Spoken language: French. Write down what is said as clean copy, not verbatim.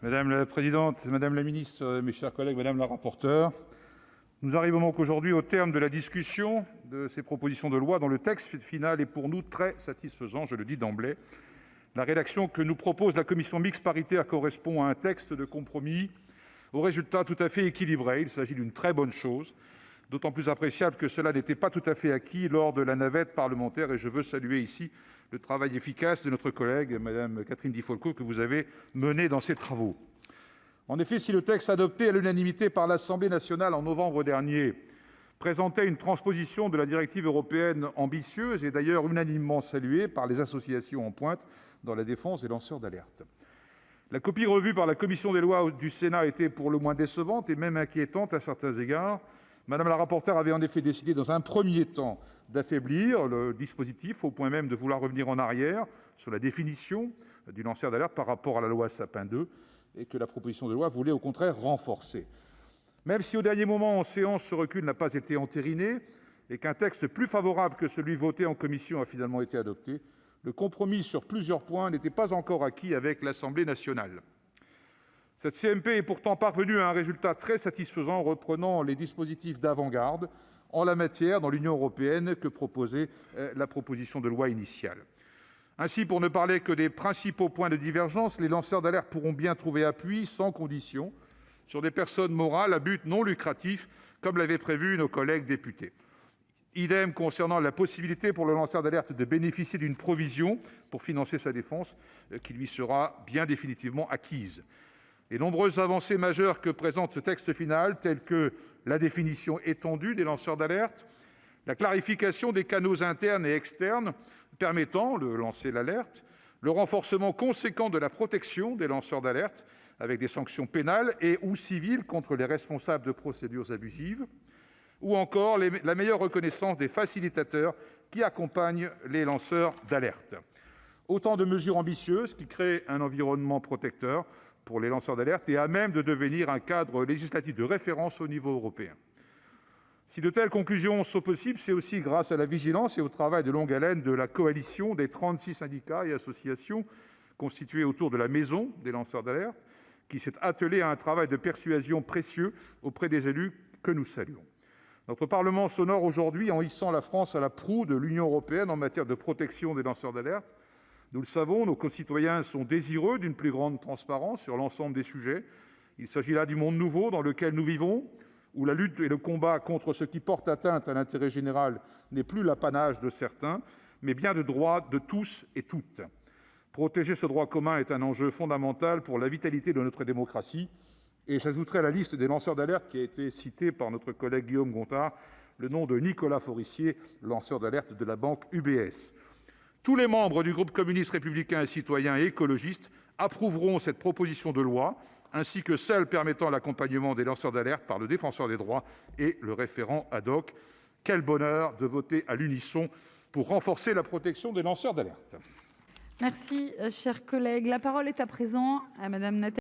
Madame la présidente, madame la ministre, mes chers collègues, madame la rapporteure, nous arrivons donc aujourd'hui au terme de la discussion de ces propositions de loi dont le texte final est pour nous très satisfaisant, je le dis d'emblée. La rédaction que nous propose la commission mixte paritaire correspond à un texte de compromis au résultat tout à fait équilibré. Il s'agit d'une très bonne chose, d'autant plus appréciable que cela n'était pas tout à fait acquis lors de la navette parlementaire, et je veux saluer ici le travail efficace de notre collègue, Mme Catherine Di Folco, que vous avez mené dans ces travaux. En effet, si le texte adopté à l'unanimité par l'Assemblée nationale en novembre dernier présentait une transposition de la directive européenne ambitieuse et d'ailleurs unanimement saluée par les associations en pointe dans la défense des lanceurs d'alerte, la copie revue par la commission des lois du Sénat était pour le moins décevante et même inquiétante à certains égards. Madame la rapporteure avait en effet décidé dans un premier temps d'affaiblir le dispositif au point même de vouloir revenir en arrière sur la définition du lanceur d'alerte par rapport à la loi Sapin II, et que la proposition de loi voulait au contraire renforcer. Même si au dernier moment en séance ce recul n'a pas été entériné et qu'un texte plus favorable que celui voté en commission a finalement été adopté, le compromis sur plusieurs points n'était pas encore acquis avec l'Assemblée nationale. Cette CMP est pourtant parvenue à un résultat très satisfaisant, reprenant les dispositifs d'avant-garde en la matière dans l'Union européenne que proposait la proposition de loi initiale. Ainsi, pour ne parler que des principaux points de divergence, les lanceurs d'alerte pourront bien trouver appui, sans condition, sur des personnes morales à but non lucratif, comme l'avaient prévu nos collègues députés. Idem concernant la possibilité pour le lanceur d'alerte de bénéficier d'une provision pour financer sa défense, qui lui sera bien définitivement acquise. Les nombreuses avancées majeures que présente ce texte final, telles que la définition étendue des lanceurs d'alerte, la clarification des canaux internes et externes permettant de lancer l'alerte, le renforcement conséquent de la protection des lanceurs d'alerte avec des sanctions pénales et ou civiles contre les responsables de procédures abusives, ou encore la meilleure reconnaissance des facilitateurs qui accompagnent les lanceurs d'alerte. Autant de mesures ambitieuses qui créent un environnement protecteur pour les lanceurs d'alerte et à même de devenir un cadre législatif de référence au niveau européen. Si de telles conclusions sont possibles, c'est aussi grâce à la vigilance et au travail de longue haleine de la coalition des 36 syndicats et associations constitués autour de la Maison des lanceurs d'alerte, qui s'est attelée à un travail de persuasion précieux auprès des élus que nous saluons. Notre Parlement s'honore aujourd'hui en hissant la France à la proue de l'Union européenne en matière de protection des lanceurs d'alerte. Nous le savons, nos concitoyens sont désireux d'une plus grande transparence sur l'ensemble des sujets. Il s'agit là du monde nouveau dans lequel nous vivons, où la lutte et le combat contre ce qui porte atteinte à l'intérêt général n'est plus l'apanage de certains, mais bien de droit de tous et toutes. Protéger ce droit commun est un enjeu fondamental pour la vitalité de notre démocratie. Et j'ajouterai à la liste des lanceurs d'alerte qui a été citée par notre collègue Guillaume Gontard le nom de Nicolas Forissier, lanceur d'alerte de la banque UBS. Tous les membres du groupe communiste républicain et citoyen et écologiste approuveront cette proposition de loi, ainsi que celle permettant l'accompagnement des lanceurs d'alerte par le Défenseur des droits et le référent ad hoc. Quel bonheur de voter à l'unisson pour renforcer la protection des lanceurs d'alerte. Merci, cher collègue. La parole est à présent à Madame Nathalie